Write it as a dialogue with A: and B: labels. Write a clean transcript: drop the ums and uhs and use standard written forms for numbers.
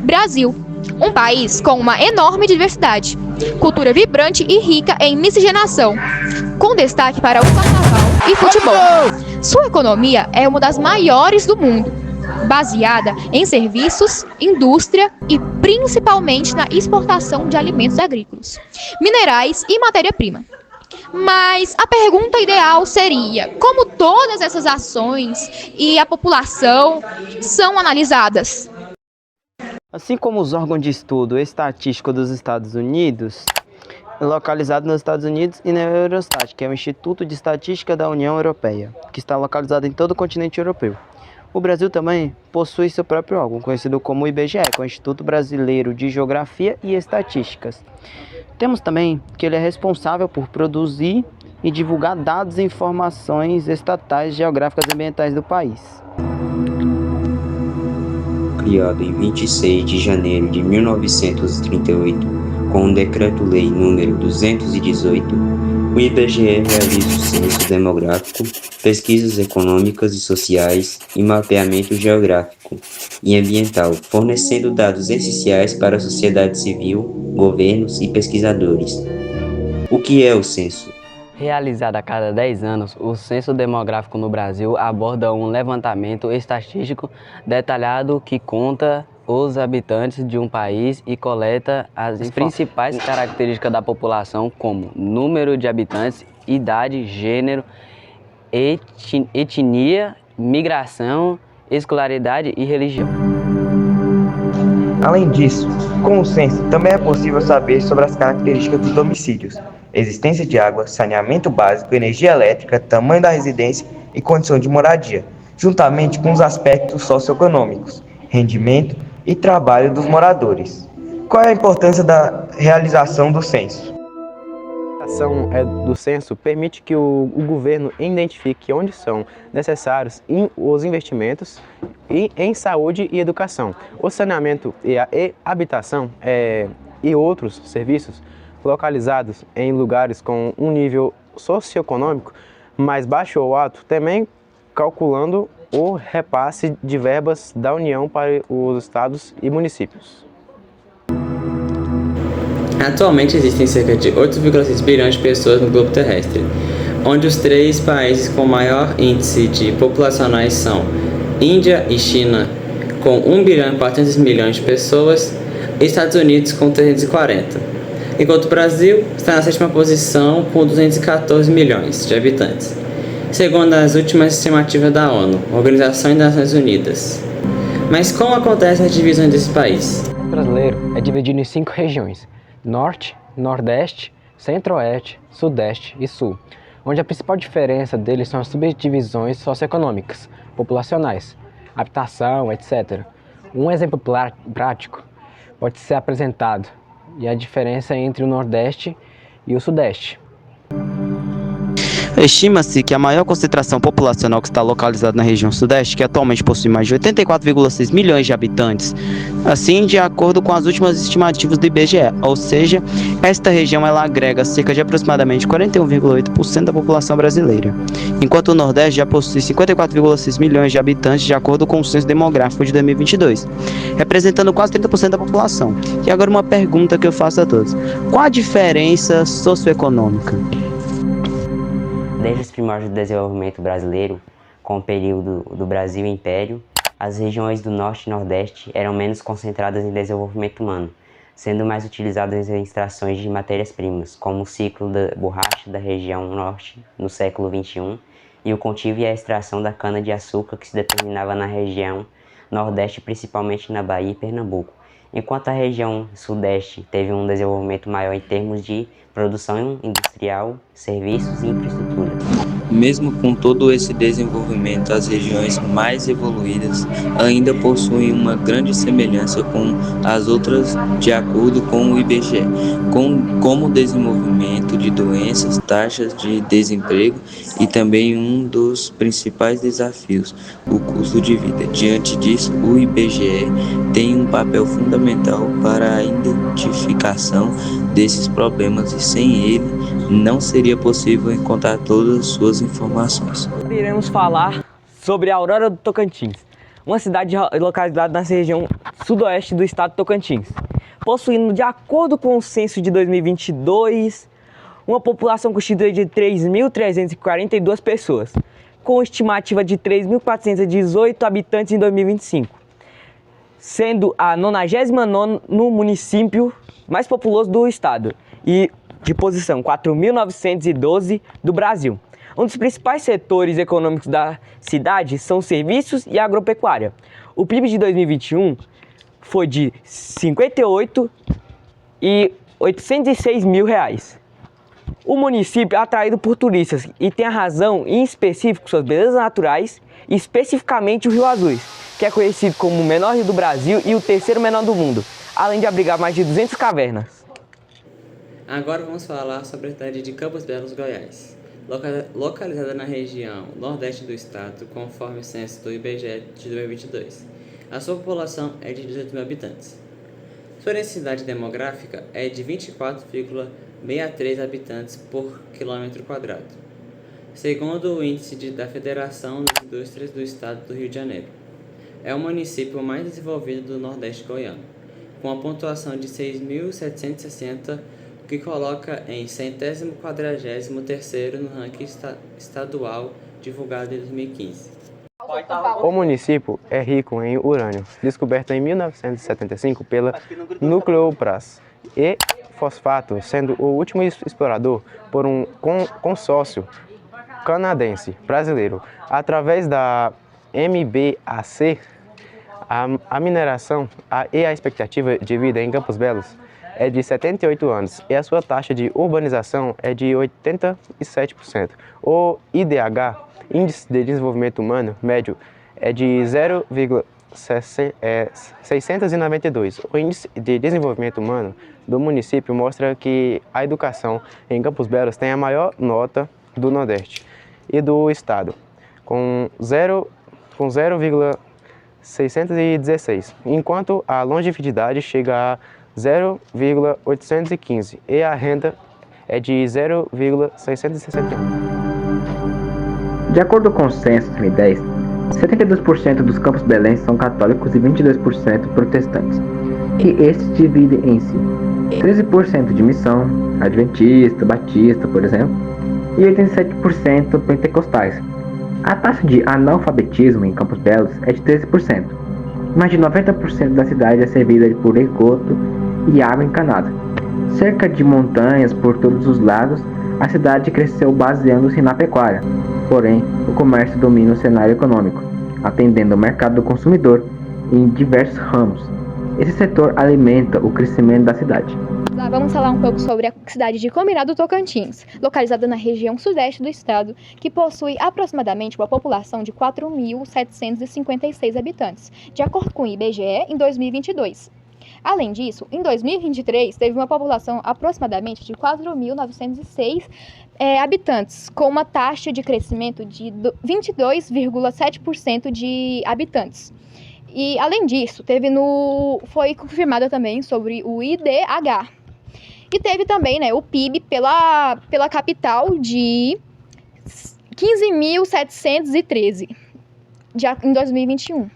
A: Brasil, um país com uma enorme diversidade, cultura vibrante e rica em miscigenação, com destaque para o carnaval e futebol. Sua economia é uma das maiores do mundo, baseada em serviços, indústria e principalmente na exportação de alimentos agrícolas, minerais e matéria-prima. Mas a pergunta ideal seria: como todas essas ações e a população são analisadas?
B: Assim como os órgãos de estudo estatístico dos Estados Unidos, localizado nos Estados Unidos, e na Eurostat, que é o Instituto de Estatística da União Europeia, que está localizado em todo o continente europeu. O Brasil também possui seu próprio órgão, conhecido como IBGE, que é o Instituto Brasileiro de Geografia e Estatísticas. Temos também que ele é responsável por produzir e divulgar dados e informações estatais, geográficas e ambientais do país.
C: Criado em 26 de janeiro de 1938, com o Decreto-Lei nº 218, o IBGE realiza o censo demográfico, pesquisas econômicas e sociais e mapeamento geográfico e ambiental, fornecendo dados essenciais para a sociedade civil, governos e pesquisadores. O que é o censo?
B: Realizado a cada 10 anos, o Censo Demográfico no Brasil aborda um levantamento estatístico detalhado que conta os habitantes de um país e coleta as principais características da população, como número de habitantes, idade, gênero, etnia, migração, escolaridade e religião.
D: Além disso, com o censo também é possível saber sobre as características dos domicílios, existência de água, saneamento básico, energia elétrica, tamanho da residência e condição de moradia, juntamente com os aspectos socioeconômicos, rendimento e trabalho dos moradores. Qual é a importância da realização do censo?
E: A ação do censo permite que o governo identifique onde são necessários os investimentos em saúde e educação, o saneamento e a habitação e outros serviços localizados em lugares com um nível socioeconômico mais baixo ou alto, também calculando o repasse de verbas da União para os estados e municípios.
F: Atualmente existem cerca de 8,6 bilhões de pessoas no globo terrestre, onde os 3 países com maior índice de populacionais são Índia e China, com 1 bilhão e 400 milhões de pessoas, e Estados Unidos com 340, enquanto o Brasil está na 7ª posição com 214 milhões de habitantes, segundo as últimas estimativas da ONU, Organização das Nações Unidas. Mas como acontece a divisão desse país?
B: O brasileiro é dividido em 5 regiões: Norte, Nordeste, Centro-Oeste, Sudeste e Sul, onde a principal diferença deles são as subdivisões socioeconômicas, populacionais, habitação, etc. Um exemplo prático pode ser apresentado, e a diferença entre o Nordeste e o Sudeste.
G: Estima-se que a maior concentração populacional que está localizada na região sudeste, que atualmente possui mais de 84,6 milhões de habitantes, assim de acordo com as últimas estimativas do IBGE, ou seja, esta região ela agrega cerca de aproximadamente 41,8% da população brasileira, enquanto o Nordeste já possui 54,6 milhões de habitantes de acordo com o Censo Demográfico de 2022, representando quase 30% da população. E agora uma pergunta que eu faço a todos: qual a diferença socioeconômica?
C: Desde os primórdios do desenvolvimento brasileiro, com o período do Brasil Império, as regiões do Norte e Nordeste eram menos concentradas em desenvolvimento humano, sendo mais utilizadas em extrações de matérias-primas, como o ciclo da borracha da região Norte no século XXI e o cultivo e a extração da cana-de-açúcar que se determinava na região Nordeste, principalmente na Bahia e Pernambuco, enquanto a região Sudeste teve um desenvolvimento maior em termos de produção industrial, serviços e infraestrutura.
H: Mesmo com todo esse desenvolvimento, as regiões mais evoluídas ainda possuem uma grande semelhança com as outras, de acordo com o IBGE, como desenvolvimento de doenças, taxas de desemprego e também um dos principais desafios, o custo de vida. Diante disso, o IBGE tem um papel fundamental para a identificação desses problemas e sem ele não seria possível encontrar todas as suas informações.
B: Iremos falar sobre a Aurora do Tocantins,
I: uma cidade localizada na região sudoeste do estado de Tocantins, possuindo, de acordo com o censo de 2022, uma população constituída de 3.342 pessoas, com estimativa de 3.418 habitantes em 2025, sendo a 99º município mais populoso do estado e de posição 4.912 do Brasil. Um dos principais setores econômicos da cidade são serviços e agropecuária. O PIB de 2021 foi de R$ 58.806 mil. O município é atraído por turistas e tem a razão, em específico, suas belezas naturais, e especificamente o Rio Azuis, que é conhecido como o menor rio do Brasil e o terceiro menor do mundo, além de abrigar mais de 200 cavernas.
F: Agora vamos falar sobre a cidade de Campos Belos, Goiás. Localizada na região nordeste do estado, conforme o censo do IBGE de 2022. A sua população é de 18 mil habitantes. Sua densidade demográfica é de 24,63 habitantes por quilômetro quadrado, segundo o índice da Federação das Indústrias do Estado do Rio de Janeiro. É o município mais desenvolvido do Nordeste goiano, com a pontuação de 6.760, o que coloca em 143º no ranking estadual divulgado em 2015.
E: O município é rico em urânio, descoberto em 1975 pela Nucleopras, e fosfato, sendo o último explorador por um consórcio canadense-brasileiro. Através da MBAC, a mineração e a expectativa de vida em Campos Belos é de 78 anos e a sua taxa de urbanização é de 87%. O IDH, Índice de Desenvolvimento Humano Médio, é de 0,692. O Índice de Desenvolvimento Humano do município mostra que a educação em Campos Belos tem a maior nota do Nordeste e do estado, com 0,616, enquanto a longevidade chega a 0,815 e a renda é de 0,661.
D: De acordo com o censo de 2010, 72% dos campos belenses são católicos e 22% protestantes, e estes dividem em si 13% de missão, adventista, batista, por exemplo, e 87% pentecostais. A taxa de analfabetismo em Campos Belos é de 13%. Mais de 90% da cidade é servida por esgoto e água encanada. Cerca de montanhas por todos os lados, a cidade cresceu baseando-se na pecuária. Porém, o comércio domina o cenário econômico, atendendo ao mercado do consumidor em diversos ramos. Esse setor alimenta o crescimento da cidade.
A: Vamos falar um pouco sobre a cidade de Combinado Tocantins, localizada na região sudeste do estado, que possui aproximadamente uma população de 4.756 habitantes, de acordo com o IBGE, em 2022. Além disso, em 2023, teve uma população aproximadamente de 4.906 habitantes, com uma taxa de crescimento de 22,7% de habitantes. E, além disso, foi confirmada também sobre o IDH. E teve também, o PIB pela capital de 15.713 em 2021.